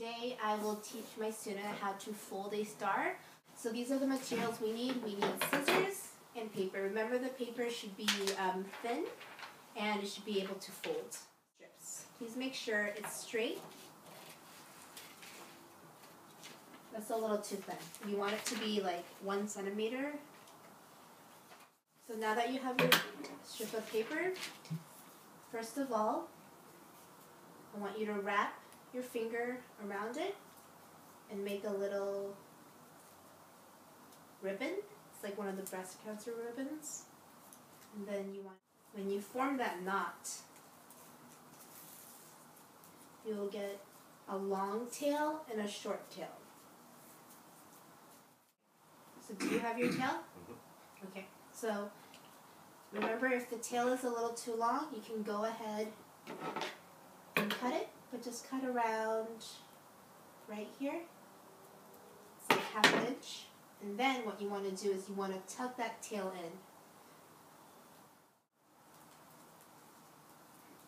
Today I will teach my student how to fold a star. So these are the materials we need. We need scissors and paper. Remember, the paper should be thin and it should be able to fold. Strips. Please make sure it's straight. That's a little too thin. You want it to be like 1 centimeter. So now that you have your strip of paper, first of all, I want you to wrap your finger around it and make a little ribbon. It's like one of the breast cancer ribbons. And then when you form that knot, you'll get a long tail and a short tail. So do you have your tail? Okay, so remember, if the tail is a little too long, you can go ahead and cut it, but just cut around right here. It's like ½ an inch. And then what you want to do is you want to tuck that tail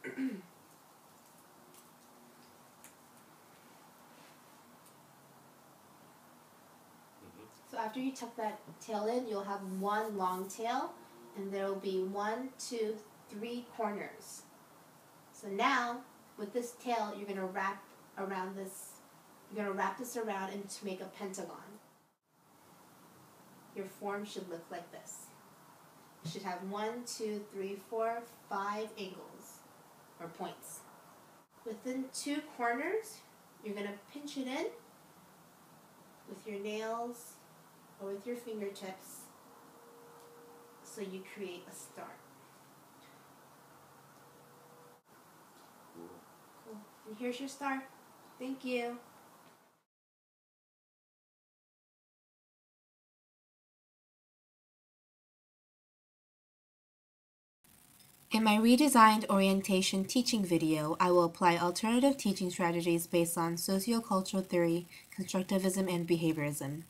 in. So after you tuck that tail in, you'll have one long tail, and there will be 1, 2, 3 corners. So now, with this tail, you're going to wrap around this. You're going to wrap this around and to make a pentagon. Your form should look like this. It should have 1, 2, 3, 4, 5 angles or points. Within 2 corners, you're going to pinch it in with your nails or with your fingertips so you create a star. Cool. And here's your star. Thank you. In my redesigned orientation teaching video, I will apply alternative teaching strategies based on sociocultural theory, constructivism, and behaviorism.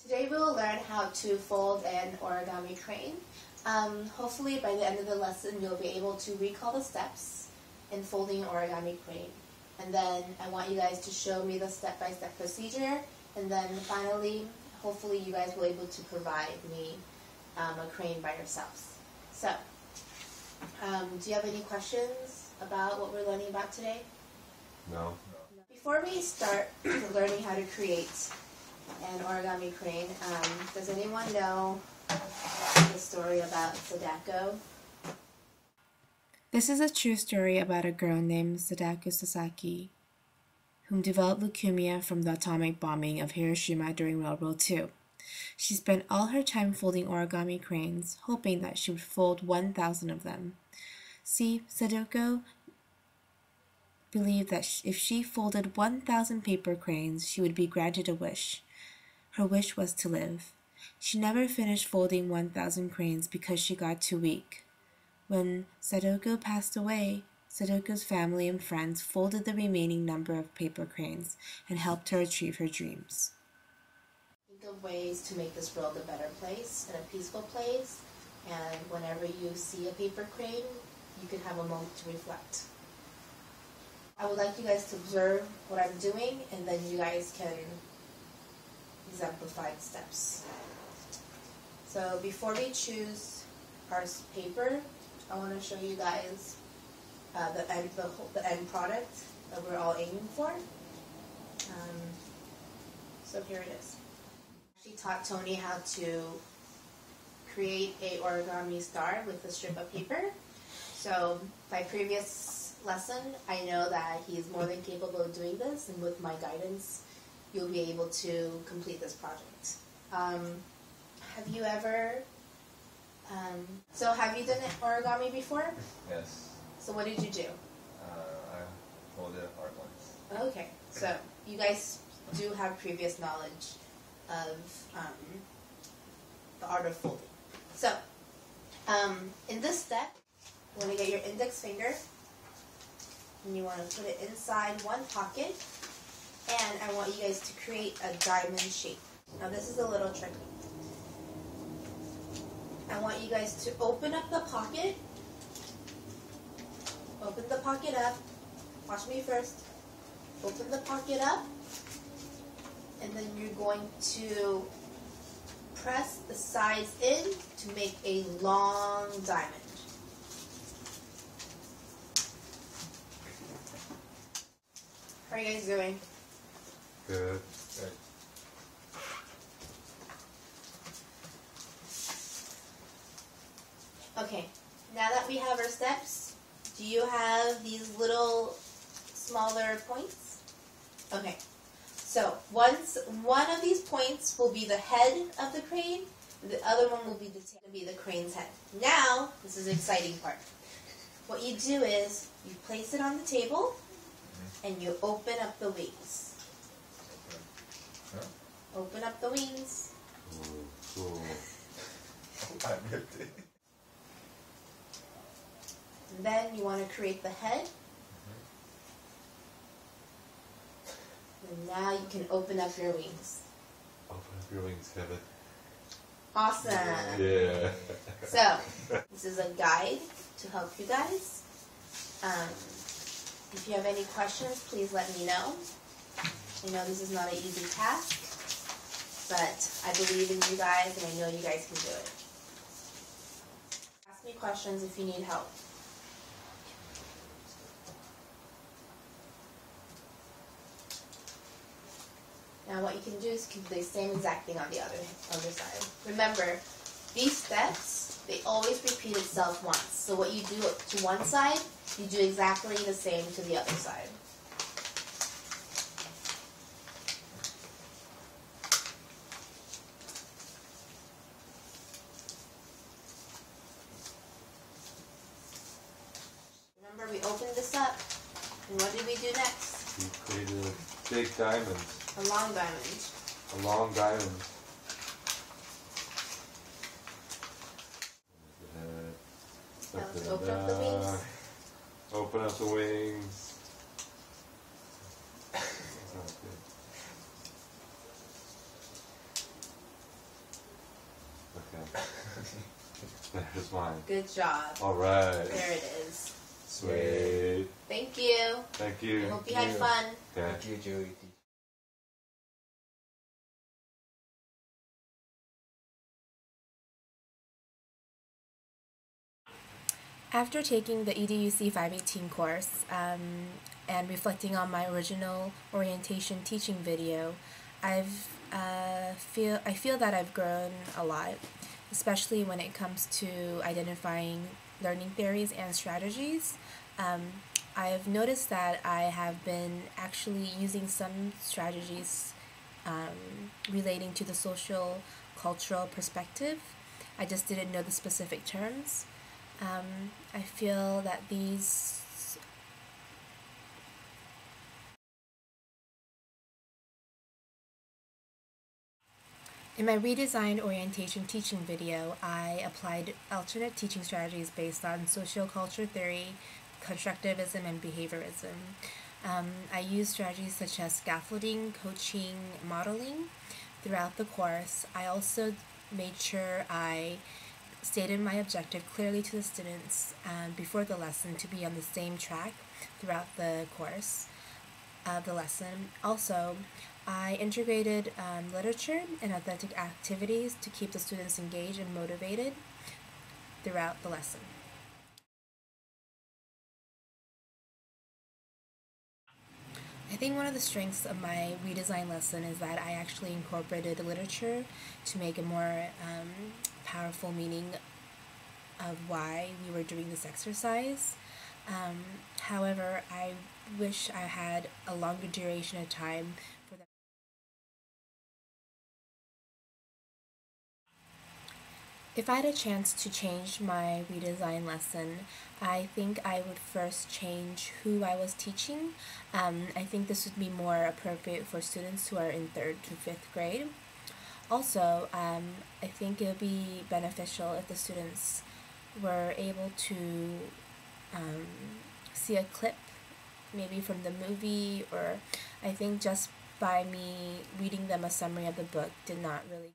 Today we will learn how to fold an origami crane. Hopefully by the end of the lesson you'll be able to recall the steps in folding an origami crane. And then I want you guys to show me the step-by-step procedure, and then finally, hopefully you guys will be able to provide me a crane by yourselves. So, do you have any questions about what we're learning about today? No. Before we start learning how to create an origami crane, does anyone know the story about Sadako? This is a true story about a girl named Sadako Sasaki, whom developed leukemia from the atomic bombing of Hiroshima during World War II. She spent all her time folding origami cranes, hoping that she would fold 1,000 of them. See, Sadako believed that if she folded 1,000 paper cranes, she would be granted a wish. Her wish was to live. She never finished folding 1,000 cranes because she got too weak. When Sadako passed away, Sadako's family and friends folded the remaining number of paper cranes and helped her achieve her dreams. Think of ways to make this world a better place and a peaceful place, and whenever you see a paper crane, you can have a moment to reflect. I would like you guys to observe what I'm doing, and then you guys can exemplify the steps. So before we choose our paper, I want to show you guys the end product that we're all aiming for. So here it is. She taught Tony how to create a origami star with a strip of paper. So by previous lesson, I know that he's more than capable of doing this, and with my guidance, you'll be able to complete this project. Have you ever, have you done origami before? Yes. So what did you do? I folded art once. Okay, so you guys do have previous knowledge of the art of folding. So, in this step, you want to get your index finger, and you want to put it inside one pocket, and I want you guys to create a diamond shape. Now this is a little tricky. I want you guys to open up the pocket. Open the pocket up. Watch me first. Open the pocket up, and then you're going to press the sides in to make a long diamond. How are you guys doing? Good. Good. Okay, now that we have our steps, do you have these little smaller points? Okay, so one of these points will be the head of the crane, the other one will be the crane's head. Now, this is the exciting part. What you do is you place it on the table and you open up the wings. Huh? Open up the wings. Cool. I ripped it. And then you want to create the head. And now you can open up your wings. Open up your wings, Kevin. Awesome. Yeah. So, this is a guide to help you guys. If you have any questions, please let me know. I know this is not an easy task, but I believe in you guys and I know you guys can do it. Ask me questions if you need help. Now what you can do is do the same exact thing on the other side. Remember, these steps, they always repeat itself once. So what you do to one side, you do exactly the same to the other side. Remember, we opened this up, and what did we do next? You created a big diamond. A long diamond. A long diamond. Now let's open up the wings. Open up the wings. Okay. There's mine. Good job. Alright. There it is. Sweet. Thank you. Thank you. I hope you had fun. Thank you, Joey. After taking the EDUC 518 course and reflecting on my original orientation teaching video, I feel that I've grown a lot, especially when it comes to identifying learning theories and strategies. I've noticed that I have been actually using some strategies relating to the social cultural perspective. I just didn't know the specific terms. I feel that these in my redesigned orientation teaching video, I applied alternate teaching strategies based on socioculture theory, constructivism, and behaviorism. I used strategies such as scaffolding, coaching, modeling throughout the course. I also made sure I stated my objective clearly to the students before the lesson to be on the same track throughout the course of the lesson. Also, I integrated literature and athletic activities to keep the students engaged and motivated throughout the lesson. I think one of the strengths of my redesign lesson is that I actually incorporated literature to make a more powerful meaning of why we were doing this exercise. However, I wish I had a longer duration of time for that. If I had a chance to change my redesign lesson, I think I would first change who I was teaching. I think this would be more appropriate for students who are in 3rd to 5th grade. Also, I think it would be beneficial if the students were able to see a clip, maybe from the movie, or I think just by me reading them a summary of the book did not really